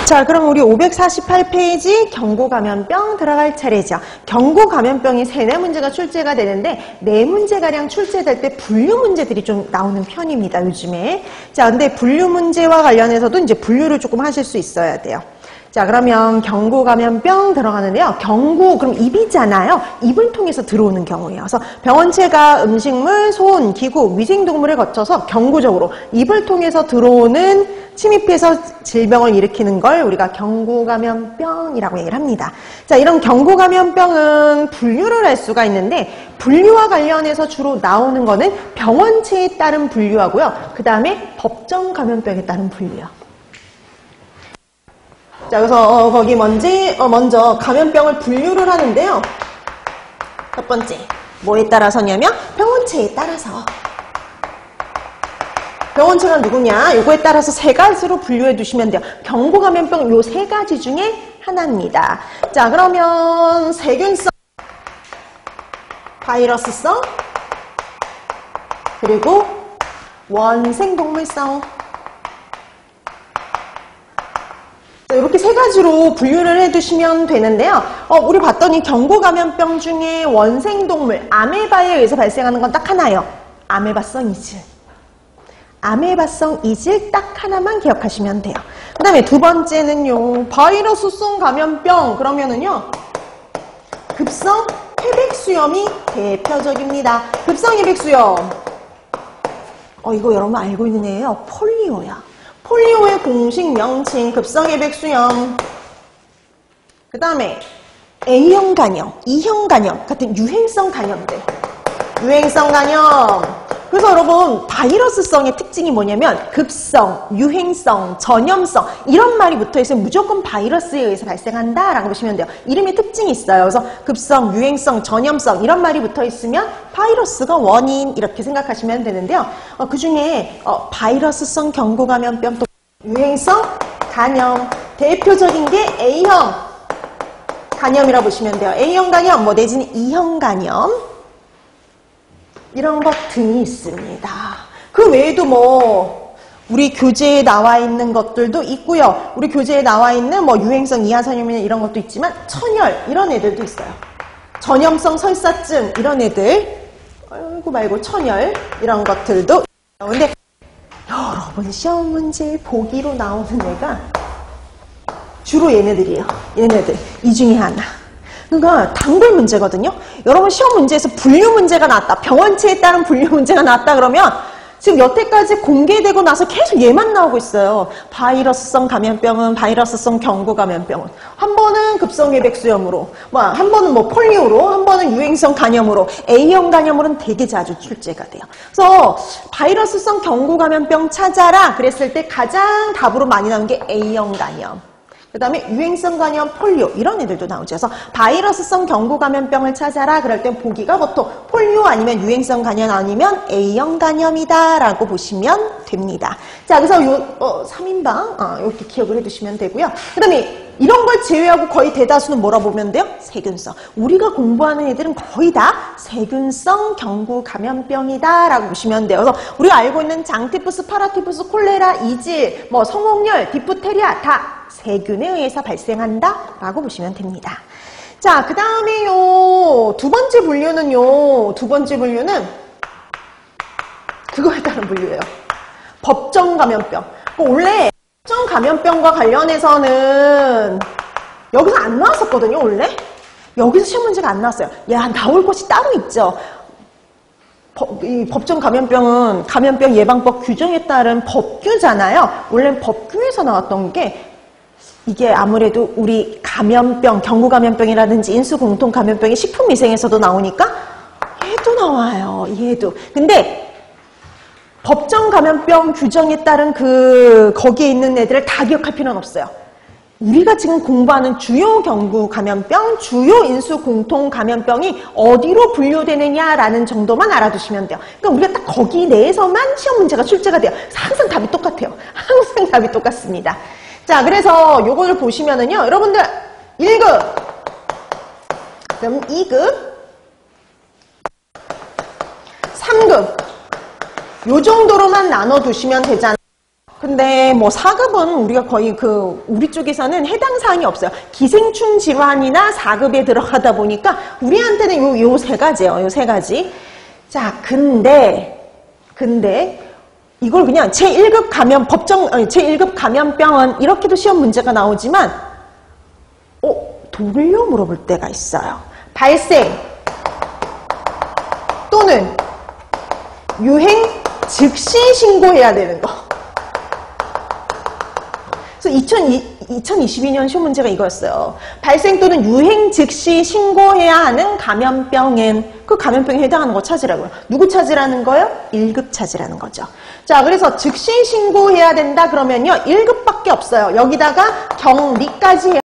자, 그럼 우리 548페이지 경구감염병 들어갈 차례죠. 경구감염병이 3-4문제가 출제가 되는데 4문제가량 출제될 때 분류 문제들이 좀 나오는 편입니다, 요즘에. 자, 근데 분류 문제와 관련해서도 이제 분류를 조금 하실 수 있어야 돼요. 자, 그러면 경구감염병 들어가는데요. 경구, 그럼 입이잖아요. 입을 통해서 들어오는 경우예요. 그래서 병원체가 음식물, 소온, 기구, 위생동물을 거쳐서 경구적으로 입을 통해서 들어오는 침입해서 질병을 일으키는 걸 우리가 경구감염병이라고 얘기를 합니다. 자, 이런 경구감염병은 분류를 할 수가 있는데 분류와 관련해서 주로 나오는 거는 병원체에 따른 분류하고요. 그 다음에 법정감염병에 따른 분류요. 자, 그래서 거기 먼저 감염병을 분류를 하는데요. 첫 번째, 뭐에 따라서냐면 병원체에 따라서. 병원체가 누구냐? 요거에 따라서 3가지로 분류해 두시면 돼요. 경구감염병 요 3가지 중에 하나입니다. 자, 그러면 세균성, 바이러스성, 그리고 원생동물성. 이렇게 3가지로 분류를 해두시면 되는데요. 우리 봤더니 경구감염병 중에 원생동물, 아메바에 의해서 발생하는 건 딱 하나예요. 아메바성 이질. 아메바성 이질 딱 하나만 기억하시면 돼요. 그 다음에 두 번째는요. 바이러스성 감염병 그러면은요. 급성 회백수염이 대표적입니다. 급성 회백수염. 이거 여러분 알고 있는 애예요. 폴리오야. 폴리오의 공식 명칭 급성회백수염. 그 다음에 A형 간염, E형 간염 같은 유행성 간염들. 유행성 간염. 그래서 여러분 바이러스성의 특징이 뭐냐면 급성, 유행성, 전염성 이런 말이 붙어있으면 무조건 바이러스에 의해서 발생한다 라고 보시면 돼요. 이름의 특징이 있어요. 그래서 급성, 유행성, 전염성 이런 말이 붙어있으면 바이러스가 원인 이렇게 생각하시면 되는데요. 그 중에 바이러스성 경구감염병 또 유행성 간염 대표적인 게 A형 간염이라고 보시면 돼요. A형 간염 내지는 E형 간염 이런 것 등이 있습니다. 그 외에도 우리 교재에 나와 있는 것들도 있고요. 우리 교재에 나와 있는 유행성 이하선염이나 이런 것도 있지만 천열 이런 애들도 있어요. 전염성 설사증 이런 애들 말고 천열 이런 것들도 있는데 여러분 시험 문제 보기로 나오는 애가 주로 얘네들이에요. 얘네들 이 중에 하나. 그러니까 단골 문제거든요. 여러분 시험 문제에서 분류 문제가 나왔다. 병원체에 따른 분류 문제가 나왔다 그러면 지금 여태까지 공개되고 나서 계속 얘만 나오고 있어요. 바이러스성 감염병은 바이러스성 경구감염병은 한 번은 급성회백수염으로 한 번은 폴리오로 한 번은 유행성 간염으로 A형 간염으로는 되게 자주 출제가 돼요. 그래서 바이러스성 경구감염병 찾아라 그랬을 때 가장 답으로 많이 나오는 게 A형 간염. 그 다음에 유행성 간염, 폴리오 이런 애들도 나오죠. 그래서 바이러스성 경구감염병을 찾아라 그럴 땐 보기가 보통 폴리오 아니면 유행성 간염 아니면 A형 간염이다 라고 보시면 됩니다. 자, 그래서 3인방 이렇게 기억을 해두시면 되고요. 그 다음에 이런 걸 제외하고 거의 대다수는 뭐라 보면 돼요? 세균성. 우리가 공부하는 애들은 거의 다 세균성 경구감염병이다 라고 보시면 돼요. 그래서 우리가 알고 있는 장티푸스, 파라티푸스, 콜레라, 이질, 성홍열, 디프테리아 다 세균에 의해서 발생한다 라고 보시면 됩니다. 자, 그 다음에요. 두 번째 분류는 그거에 따른 분류예요. 법정 감염병. 원래 법정 감염병과 관련해서는 여기서 안 나왔었거든요, 원래. 여기서 시험 문제가 안 나왔어요. 나올 것이 따로 있죠. 이 법정 감염병은 감염병 예방법 규정에 따른 법규잖아요. 원래 법규에서 나왔던 게 이게 아무래도 우리 감염병, 경구감염병이라든지 인수공통감염병이 식품위생에서도 나오니까 얘도 나와요. 얘도. 근데 법정 감염병 규정에 따른 거기에 있는 애들을 다 기억할 필요는 없어요. 우리가 지금 공부하는 주요 경구감염병, 주요 인수공통감염병이 어디로 분류되느냐라는 정도만 알아두시면 돼요. 그러니까 우리가 딱 거기 내에서만 시험 문제가 출제가 돼요. 항상 답이 똑같아요. 항상 답이 똑같습니다. 자, 그래서 요거를 보시면은요, 여러분들 1급, 그럼 2급, 3급 요 정도로만 나눠두시면 되잖아요. 근데 뭐 4급은 우리가 거의 우리 쪽에서는 해당 사항이 없어요. 기생충 질환이나 4급에 들어가다 보니까 우리한테는 요 세 가지예요. 요 세 가지. 자, 근데 이걸 그냥 제1급 제1급 감염병은 이렇게도 시험 문제가 나오지만 돌려 물어볼 때가 있어요. 발생 또는 유행 즉시 신고해야 되는 거. 그래서 2022년 시험 문제가 이거였어요. 발생 또는 유행 즉시 신고해야 하는 감염병엔 그 감염병에 해당하는 거 찾으라고요. 누구 찾으라는 거예요? 1급 찾으라는 거죠. 자, 그래서 즉시 신고해야 된다 그러면요. 1급밖에 없어요. 여기다가 격리까지 해야